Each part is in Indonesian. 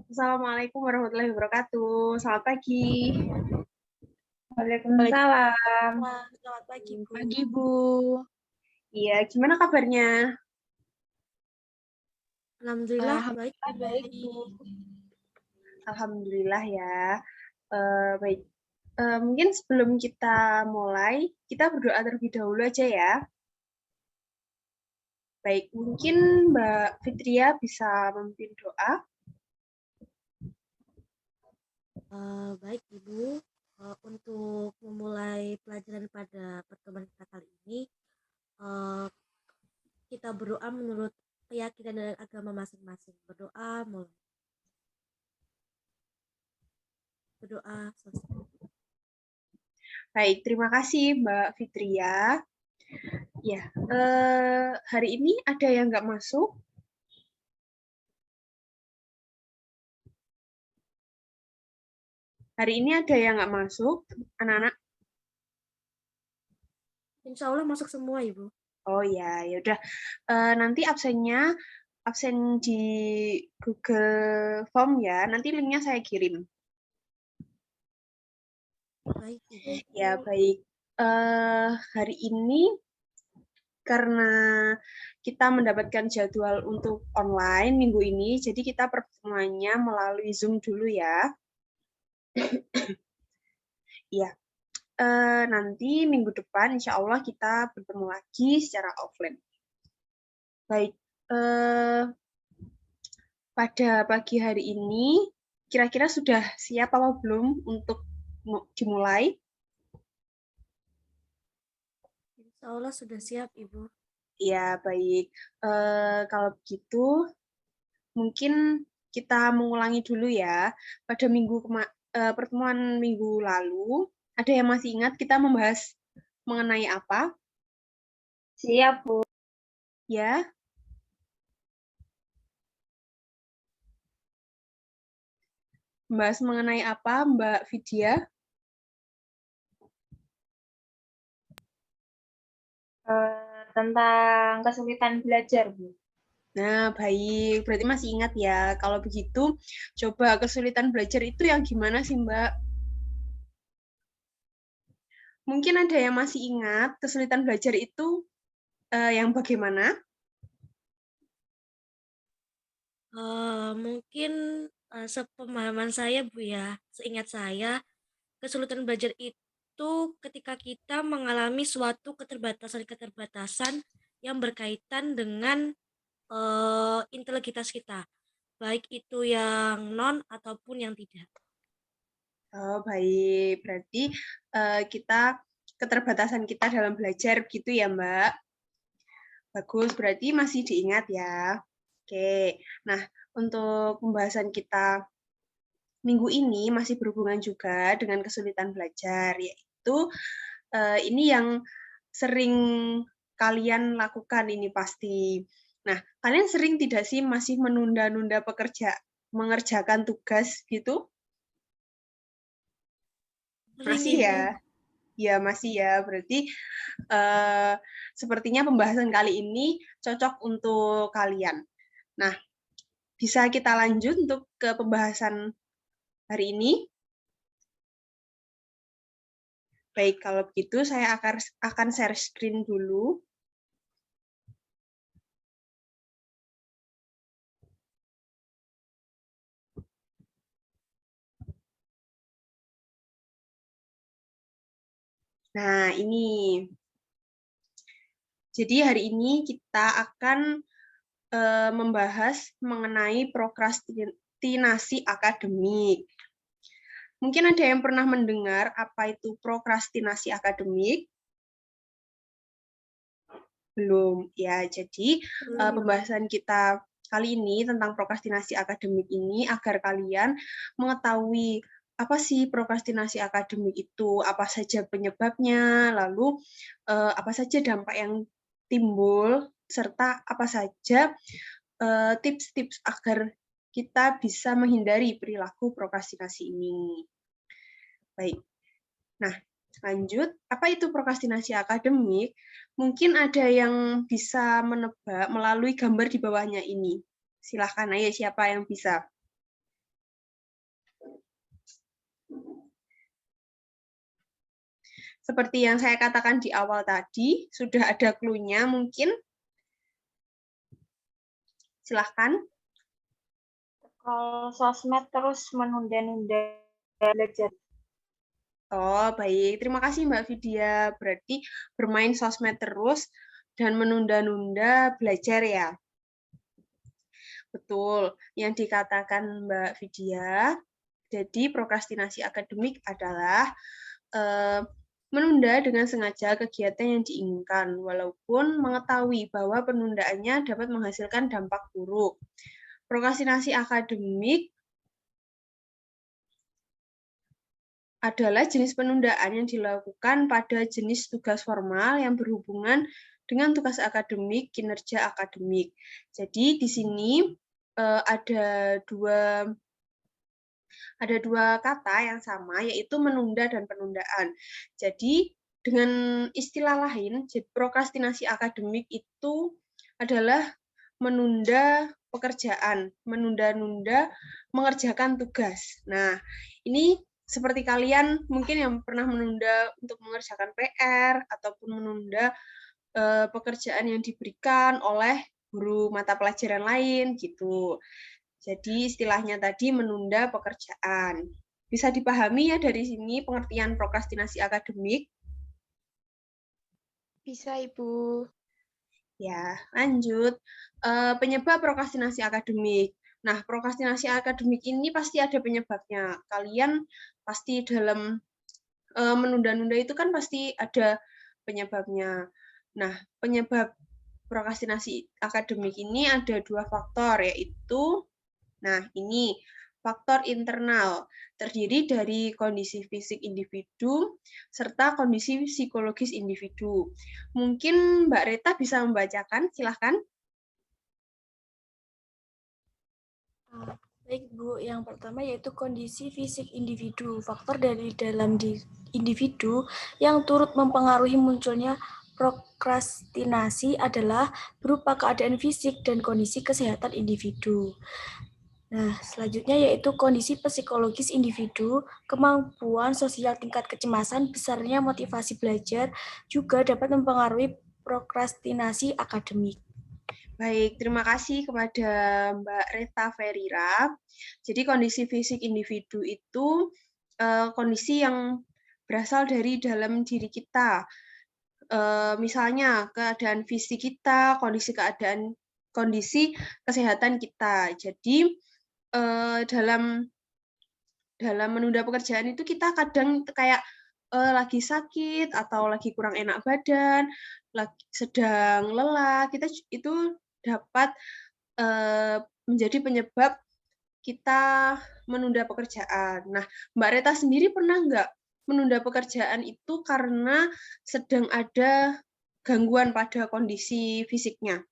Assalamualaikum warahmatullahi wabarakatuh. Selamat pagi. Waalaikumsalam. Selamat pagi, Bu. Pagi, Bu. Iya, gimana kabarnya? Alhamdulillah baik, Bu. Alhamdulillah ya. Baik. Mungkin sebelum kita mulai, kita berdoa terlebih dahulu aja ya. Baik, mungkin Mbak Fitria bisa memimpin doa. Baik, Ibu. Untuk memulai pelajaran pada pertemuan kita kali ini, kita berdoa menurut keyakinan dan agama masing-masing. Berdoa mulai. Berdoa selesai. Baik, terima kasih Mbak Fitria. Ya, hari ini ada yang nggak masuk? Hari ini ada yang nggak masuk, anak-anak? Insya Allah masuk semua, Ibu. Oh ya, ya udah. Nanti absen di Google Form ya. Nanti linknya saya kirim. Baik, Ibu. Ya baik. Hari ini karena kita mendapatkan jadwal untuk online minggu ini, jadi kita pertemuannya melalui Zoom dulu ya. Iya. Nanti minggu depan insya Allah kita bertemu lagi secara offline. Baik. Pada pagi hari ini, kira-kira sudah siap apa belum untuk dimulai? Insya Allah sudah siap, Ibu. Ya, baik. Kalau begitu, mungkin kita mengulangi dulu ya. Pada pertemuan minggu lalu, ada yang masih ingat kita membahas mengenai apa? Siap, Bu. Ya. Membahas mengenai apa, Mbak Vidya? Tentang kesulitan belajar, Bu. Nah, baik. Berarti masih ingat ya. Kalau begitu, coba kesulitan belajar itu yang gimana sih, Mbak? Mungkin ada yang masih ingat kesulitan belajar itu yang bagaimana? Mungkin sepemahaman saya, Bu ya, seingat saya, kesulitan belajar itu ketika kita mengalami suatu keterbatasan-keterbatasan yang berkaitan dengan integritas kita, baik itu yang non ataupun yang tidak. Oh, baik. Berarti keterbatasan kita dalam belajar gitu ya, Mbak? Bagus, berarti masih diingat ya. Oke. Nah, untuk pembahasan kita minggu ini masih berhubungan juga dengan kesulitan belajar, yaitu ini yang sering kalian lakukan ini pasti. Nah, kalian sering tidak sih masih menunda-nunda mengerjakan tugas gitu? Masih ya? Ya, masih ya. Berarti sepertinya pembahasan kali ini cocok untuk kalian. Nah, bisa kita lanjut untuk ke pembahasan hari ini? Baik, kalau begitu saya akan share screen dulu. Nah, ini. Jadi hari ini kita akan membahas mengenai prokrastinasi akademik. Mungkin ada yang pernah mendengar apa itu prokrastinasi akademik? Belum. Ya, jadi pembahasan kita kali ini tentang prokrastinasi akademik ini agar kalian mengetahui apa sih prokrastinasi akademik itu, apa saja penyebabnya, lalu apa saja dampak yang timbul, serta apa saja tips-tips agar kita bisa menghindari perilaku prokrastinasi ini. Baik. Nah, lanjut. Apa itu prokrastinasi akademik? Mungkin ada yang bisa menebak melalui gambar di bawahnya ini. Silahkan aja siapa yang bisa. seperti yang saya katakan di awal tadi, sudah ada clue-nya mungkin. Silahkan. Kalau sosmed terus menunda-nunda belajar. Oh, baik. Terima kasih Mbak Vidya. Berarti bermain sosmed terus dan menunda-nunda belajar ya. Betul. Yang dikatakan Mbak Vidya, jadi prokrastinasi akademik adalah menunda dengan sengaja kegiatan yang diinginkan, walaupun mengetahui bahwa penundaannya dapat menghasilkan dampak buruk. Prokrastinasi akademik adalah jenis penundaan yang dilakukan pada jenis tugas formal yang berhubungan dengan tugas akademik, kinerja akademik. Jadi di sini ada dua kata yang sama, yaitu menunda dan penundaan. Jadi dengan istilah lain, prokrastinasi akademik itu adalah menunda pekerjaan, menunda-nunda mengerjakan tugas. Nah, ini seperti kalian mungkin yang pernah menunda untuk mengerjakan PR ataupun menunda pekerjaan yang diberikan oleh guru mata pelajaran lain gitu. Jadi istilahnya tadi menunda pekerjaan. Bisa dipahami ya dari sini pengertian prokrastinasi akademik? Bisa, Ibu. Ya, lanjut. Penyebab prokrastinasi akademik. Nah, prokrastinasi akademik ini pasti ada penyebabnya. Kalian pasti dalam menunda-nunda itu kan pasti ada penyebabnya. Nah, penyebab prokrastinasi akademik ini ada dua faktor, yaitu, nah ini, faktor internal, terdiri dari kondisi fisik individu serta kondisi psikologis individu. Mungkin Mbak Reta bisa membacakan, silahkan. Baik, Bu. Yang pertama yaitu kondisi fisik individu. Faktor dari dalam individu yang turut mempengaruhi munculnya prokrastinasi adalah berupa keadaan fisik dan kondisi kesehatan individu. Nah, selanjutnya yaitu kondisi psikologis individu, kemampuan sosial, tingkat kecemasan, besarnya motivasi belajar juga dapat mempengaruhi prokrastinasi akademik. Baik, terima kasih kepada Mbak Reta Ferira. Jadi kondisi fisik individu itu kondisi yang berasal dari dalam diri kita. Misalnya keadaan fisik kita, kondisi kesehatan kita. Jadi dalam menunda pekerjaan itu kita kadang kayak lagi sakit atau lagi kurang enak badan, sedang lelah, kita itu dapat menjadi penyebab kita menunda pekerjaan. Nah, Mbak Reta sendiri pernah nggak menunda pekerjaan itu karena sedang ada gangguan pada kondisi fisiknya?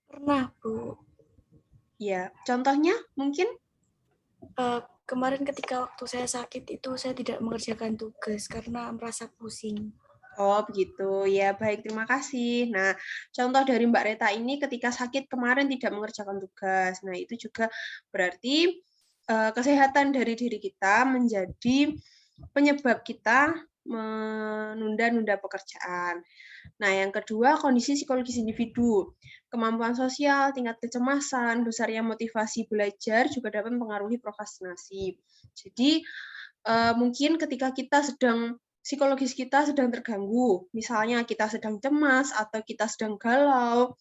Pernah, Bu. Ya, contohnya mungkin? Kemarin ketika waktu saya sakit itu saya tidak mengerjakan tugas karena merasa pusing. Oh, begitu. Ya, baik. Terima kasih. Nah, contoh dari Mbak Reta ini ketika sakit kemarin tidak mengerjakan tugas. Nah, itu juga berarti kesehatan dari diri kita menjadi penyebab kita menunda-nunda pekerjaan. Nah, yang kedua, kondisi psikologis individu. Kemampuan sosial, tingkat kecemasan, besarnya motivasi belajar juga dapat mempengaruhi prokrastinasi. Jadi, mungkin ketika kita psikologis kita sedang terganggu, misalnya kita sedang cemas, atau kita sedang galau,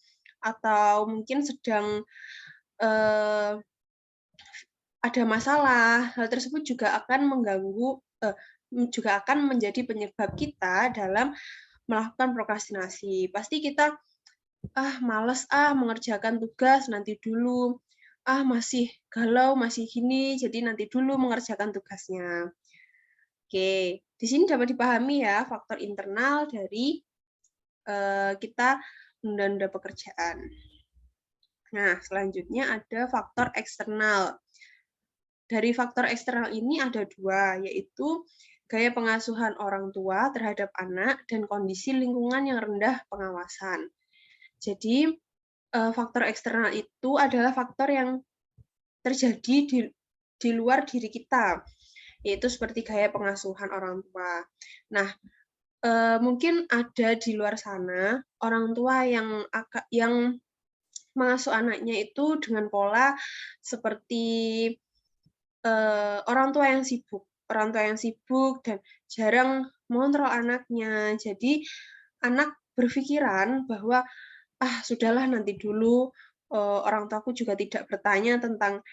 atau mungkin sedang ada masalah, hal tersebut juga akan mengganggu, juga akan menjadi penyebab kita dalam melakukan prokrastinasi. Pasti kita, males mengerjakan tugas, nanti dulu, masih galau, masih gini, jadi nanti dulu mengerjakan tugasnya. Oke, di sini dapat dipahami ya faktor internal dari kita menunda-nunda pekerjaan. Nah, selanjutnya ada faktor eksternal. Dari faktor eksternal ini ada dua, yaitu gaya pengasuhan orang tua terhadap anak dan kondisi lingkungan yang rendah pengawasan. Jadi, faktor eksternal itu adalah faktor yang terjadi di luar diri kita, yaitu seperti gaya pengasuhan orang tua. Nah, mungkin ada di luar sana orang tua yang mengasuh anaknya itu dengan pola seperti orang tua yang sibuk dan jarang mengontrol anaknya. Jadi anak berpikiran bahwa sudahlah nanti dulu, orang tuaku juga tidak bertanya tentang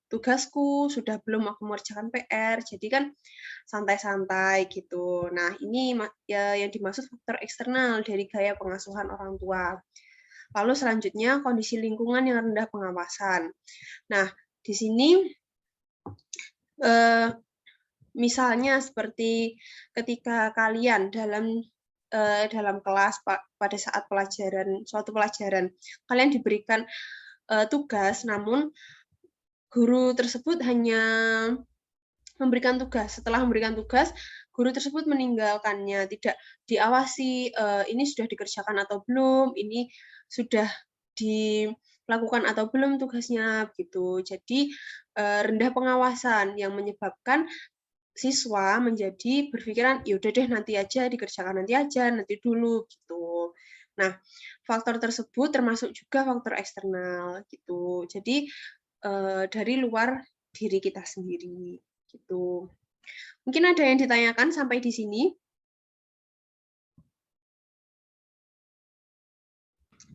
tugasku, sudah belum aku mengerjakan PR, jadi kan santai-santai gitu. Nah, ini ya yang dimaksud faktor eksternal dari gaya pengasuhan orang tua. Lalu selanjutnya kondisi lingkungan yang rendah pengawasan. Nah, di sini misalnya seperti ketika kalian dalam kelas pada saat suatu pelajaran, kalian diberikan tugas, namun guru tersebut hanya memberikan tugas. Setelah memberikan tugas, guru tersebut meninggalkannya, tidak diawasi, ini sudah dikerjakan atau belum, ini sudah dilakukan atau belum tugasnya, gitu. Jadi rendah pengawasan yang menyebabkan siswa menjadi berpikiran, ya udah deh nanti aja, dikerjakan nanti dulu, gitu. Nah, faktor tersebut termasuk juga faktor eksternal, gitu. Jadi dari luar diri kita sendiri, gitu. Mungkin ada yang ditanyakan sampai di sini?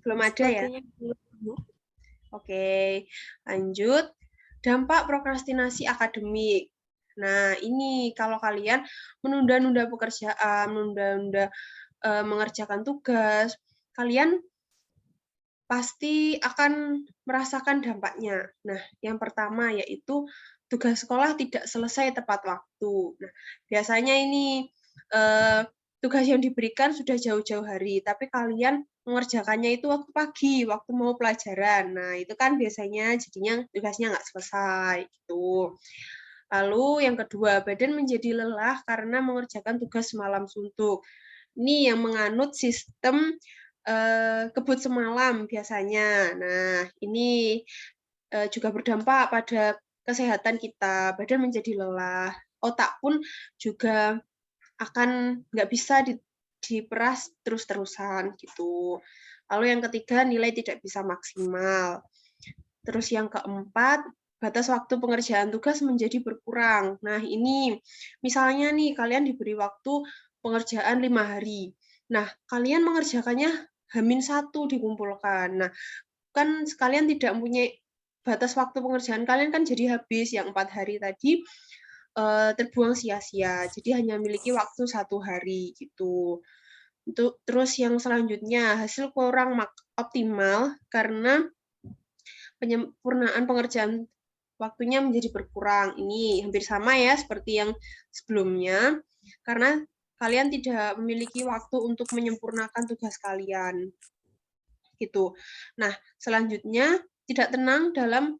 Belum ada ya? Sepertinya belum, Bu. Oke, lanjut. Dampak prokrastinasi akademik. Nah, ini kalau kalian menunda-nunda pekerjaan, menunda-nunda mengerjakan tugas, kalian pasti akan merasakan dampaknya. Nah, yang pertama yaitu tugas sekolah tidak selesai tepat waktu. Nah, biasanya ini tugas yang diberikan sudah jauh-jauh hari, tapi kalian mengerjakannya itu waktu pagi, waktu mau pelajaran. Nah, itu kan biasanya jadinya tugasnya nggak selesai, gitu. Lalu yang kedua, badan menjadi lelah karena mengerjakan tugas semalam suntuk. Ini yang menganut sistem kebut semalam biasanya. Nah, ini juga berdampak pada kesehatan kita, badan menjadi lelah, otak pun juga akan nggak bisa diperas terus-terusan gitu. Lalu yang ketiga, nilai tidak bisa maksimal. Terus yang keempat, batas waktu pengerjaan tugas menjadi berkurang. Nah, ini misalnya nih kalian diberi waktu pengerjaan 5 hari. Nah, kalian mengerjakannya H-1 dikumpulkan. Nah, kan sekalian tidak mempunyai batas waktu pengerjaan kalian kan jadi habis yang 4 hari tadi terbuang sia-sia. Jadi hanya memiliki waktu 1 hari gitu. Terus yang selanjutnya hasil kurang optimal karena penyempurnaan pengerjaan waktunya menjadi berkurang. Ini hampir sama ya seperti yang sebelumnya karena kalian tidak memiliki waktu untuk menyempurnakan tugas kalian. Gitu. Nah, selanjutnya tidak tenang dalam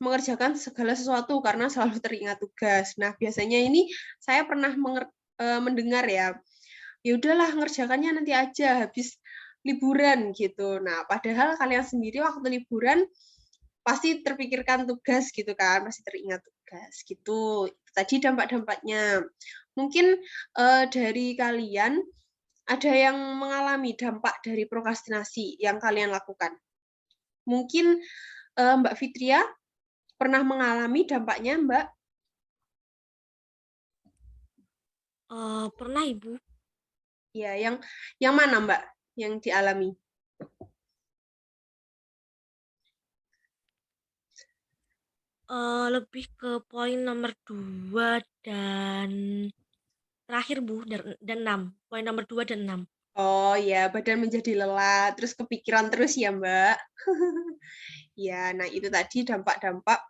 mengerjakan segala sesuatu karena selalu teringat tugas. Nah, biasanya ini saya pernah mendengar ya udahlah ngerjakannya nanti aja habis liburan gitu. Nah, padahal kalian sendiri waktu liburan pasti terpikirkan tugas gitu kan, masih teringat tugas gitu. Tadi dampak-dampaknya. Mungkin dari kalian ada yang mengalami dampak dari prokrastinasi yang kalian lakukan. Mungkin Mbak Fitria pernah mengalami dampaknya, Mbak? Pernah, Ibu. Ya, yang mana, Mbak, yang dialami? Lebih ke poin nomor 2 dan terakhir, Bu, dan 6. Poin nomor 2 dan 6. Oh ya, badan menjadi lelah, terus kepikiran terus ya, Mbak. Ya, nah itu tadi dampak-dampak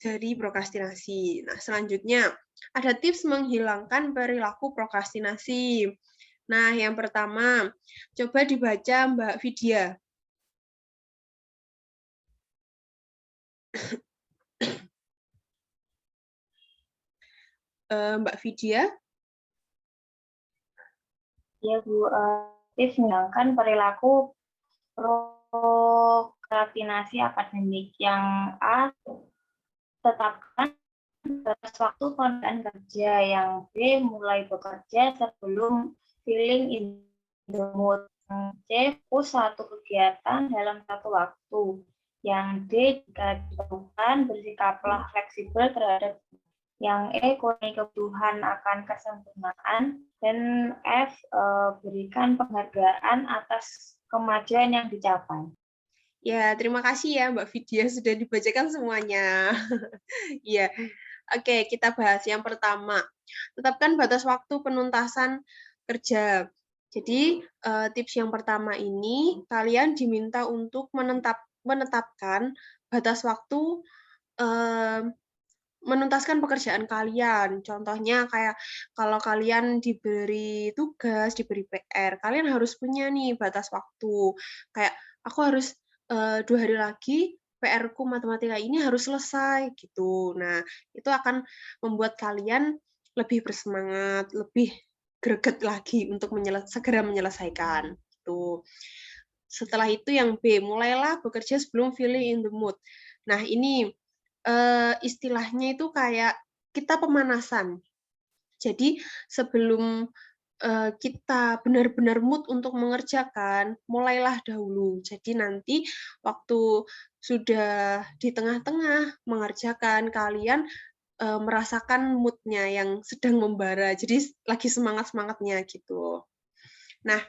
dari prokrastinasi. Nah, selanjutnya ada tips menghilangkan perilaku prokrastinasi. Nah, yang pertama, coba dibaca Mbak Vidya. Mbak Vidya? Ya, Bu. Tips menghilangkan perilaku prokrastinasi akademik. Yang A, tetapkan batas waktu penundaan kerja. Yang B, mulai bekerja sebelum feeling in the mood. Yang C, push satu kegiatan dalam satu waktu. Yang D, jika diperlukan, bersikaplah fleksibel terhadap. Yang E, kurangi kebutuhan akan kesempurnaan. Dan F, berikan penghargaan atas kemajuan yang dicapai. Ya, terima kasih ya Mbak Vidya sudah dibacakan semuanya. Iya. Oke, kita bahas yang pertama. Tetapkan batas waktu penuntasan kerja. Jadi, tips yang pertama ini, kalian diminta untuk menetapkan batas waktu menuntaskan pekerjaan kalian. Contohnya kayak kalau kalian diberi tugas, diberi PR, kalian harus punya nih batas waktu. Kayak aku harus 2 hari lagi PR-ku matematika ini harus selesai gitu. Nah, itu akan membuat kalian lebih bersemangat, lebih greget lagi untuk segera menyelesaikan gitu. Setelah itu yang B, mulailah bekerja sebelum feeling in the mood. Nah, ini istilahnya itu kayak kita pemanasan. Jadi sebelum kita benar-benar mood untuk mengerjakan, mulailah dahulu. Jadi nanti waktu sudah di tengah-tengah mengerjakan, kalian merasakan mood-nya yang sedang membara. Jadi lagi semangat-semangatnya gitu. Nah,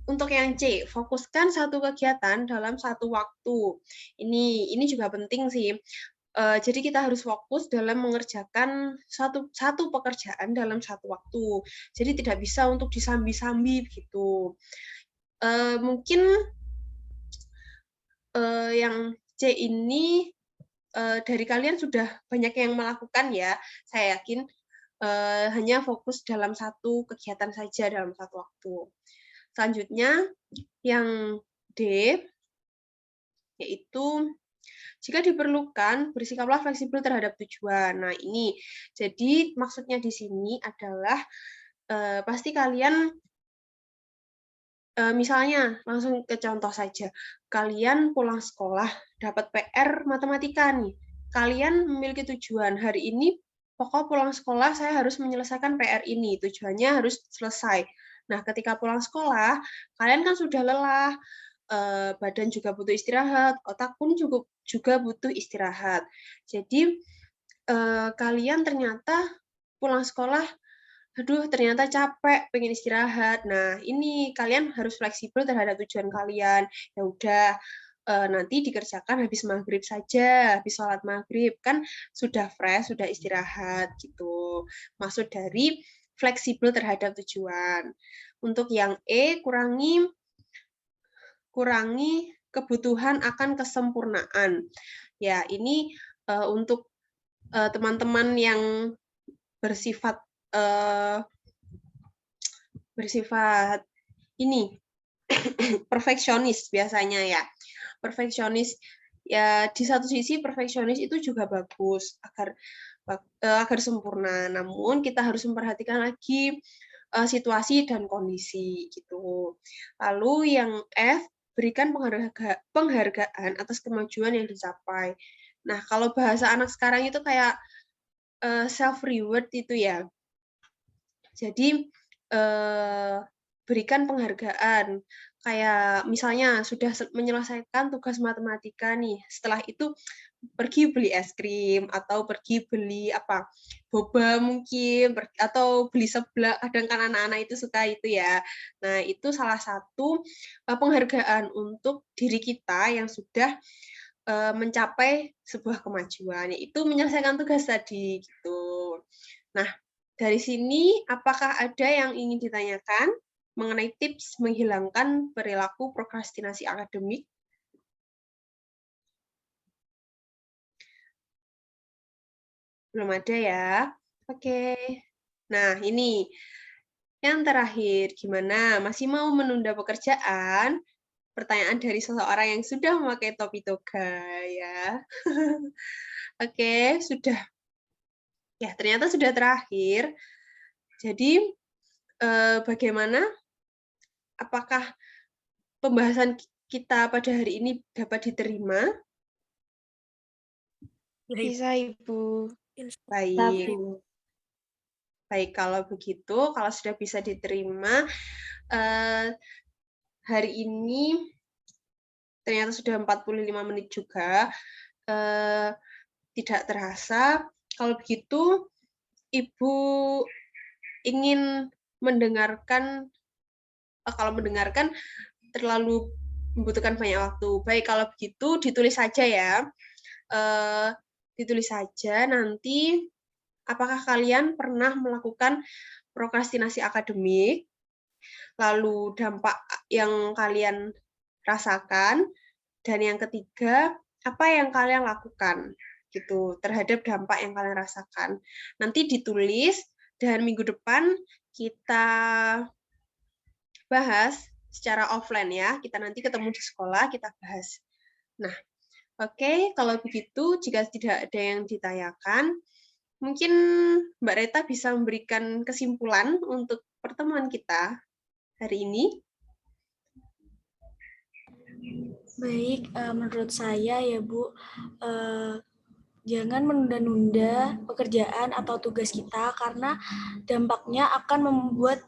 untuk yang C, fokuskan satu kegiatan dalam satu waktu. Ini juga penting sih. Jadi kita harus fokus dalam mengerjakan satu pekerjaan dalam satu waktu. Jadi tidak bisa untuk disambi-sambi begitu. Mungkin yang C ini dari kalian sudah banyak yang melakukan ya. Saya yakin hanya fokus dalam satu kegiatan saja dalam satu waktu. Selanjutnya yang D, yaitu jika diperlukan, bersikaplah fleksibel terhadap tujuan. Nah, ini jadi maksudnya di sini adalah pasti kalian misalnya langsung ke contoh saja. Kalian pulang sekolah dapat PR matematika nih. Kalian memiliki tujuan hari ini pokok pulang sekolah saya harus menyelesaikan PR ini. Tujuannya harus selesai. Nah, ketika pulang sekolah, kalian kan sudah lelah, badan juga butuh istirahat, otak pun juga butuh istirahat. Jadi kalian ternyata pulang sekolah, aduh ternyata capek, pengen istirahat. Nah ini kalian harus fleksibel terhadap tujuan kalian. Ya udah nanti dikerjakan habis maghrib saja, habis sholat maghrib kan sudah fresh, sudah istirahat gitu. Maksud dari fleksibel terhadap tujuan. Untuk yang E, kurangi kebutuhan akan kesempurnaan. Ya, ini untuk teman-teman yang bersifat ini perfeksionis biasanya ya. Perfeksionis ya di satu sisi perfeksionis itu juga bagus agar sempurna. Namun kita harus memperhatikan lagi situasi dan kondisi gitu. Lalu yang F, berikan penghargaan atas kemajuan yang dicapai. Nah, kalau bahasa anak sekarang itu kayak self reward itu ya. Jadi berikan penghargaan. Kayak misalnya sudah menyelesaikan tugas matematika nih, setelah itu pergi beli es krim atau pergi beli boba mungkin atau beli seblak. Kadang kan anak-anak itu suka itu ya. Nah, itu salah satu penghargaan untuk diri kita yang sudah mencapai sebuah kemajuan, yaitu menyelesaikan tugas tadi gitu. Nah, dari sini apakah ada yang ingin ditanyakan mengenai tips menghilangkan perilaku prokrastinasi akademik? Belum ada ya? Oke. Nah, ini yang terakhir, gimana? Masih mau menunda pekerjaan? Pertanyaan dari seseorang yang sudah memakai topi toga ya. Oke, sudah. Ya, ternyata sudah terakhir. Jadi, bagaimana? Apakah pembahasan kita pada hari ini dapat diterima? Bisa, Ibu. Baik. Baik, kalau begitu, kalau sudah bisa diterima, hari ini ternyata sudah 45 menit juga, tidak terasa. Kalau begitu, Ibu ingin mendengarkan, kalau mendengarkan terlalu membutuhkan banyak waktu. Baik, kalau begitu ditulis saja ya. Ditulis saja nanti apakah kalian pernah melakukan prokrastinasi akademik, lalu dampak yang kalian rasakan, dan yang ketiga, apa yang kalian lakukan gitu terhadap dampak yang kalian rasakan. Nanti ditulis dan minggu depan kita bahas secara offline ya. Kita nanti ketemu di sekolah, kita bahas. Nah, oke, kalau begitu jika tidak ada yang ditanyakan, mungkin Mbak Reta bisa memberikan kesimpulan untuk pertemuan kita hari ini. Baik, menurut saya ya Bu, jangan menunda-nunda pekerjaan atau tugas kita karena dampaknya akan membuat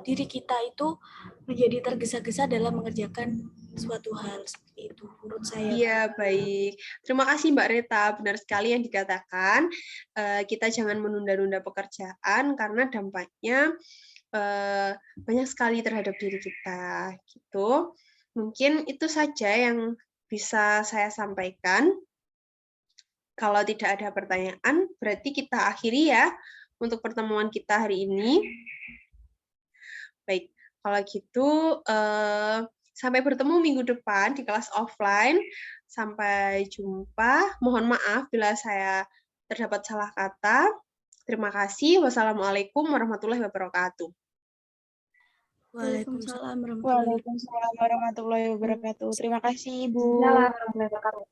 diri kita itu menjadi tergesa-gesa dalam mengerjakan suatu hal seperti itu menurut saya. Iya, baik. Terima kasih Mbak Reta. Benar sekali yang dikatakan. Kita jangan menunda-nunda pekerjaan karena dampaknya banyak sekali terhadap diri kita. Gitu. Mungkin itu saja yang bisa saya sampaikan. Kalau tidak ada pertanyaan, berarti kita akhiri ya untuk pertemuan kita hari ini. Baik, kalau gitu sampai bertemu minggu depan di kelas offline. Sampai jumpa. Mohon maaf bila saya terdapat salah kata. Terima kasih. Wassalamualaikum warahmatullahi wabarakatuh. Waalaikumsalam Waalaikumsalam warahmatullahi wabarakatuh. Terima kasih, Ibu. Warahmatullahi wabarakatuh.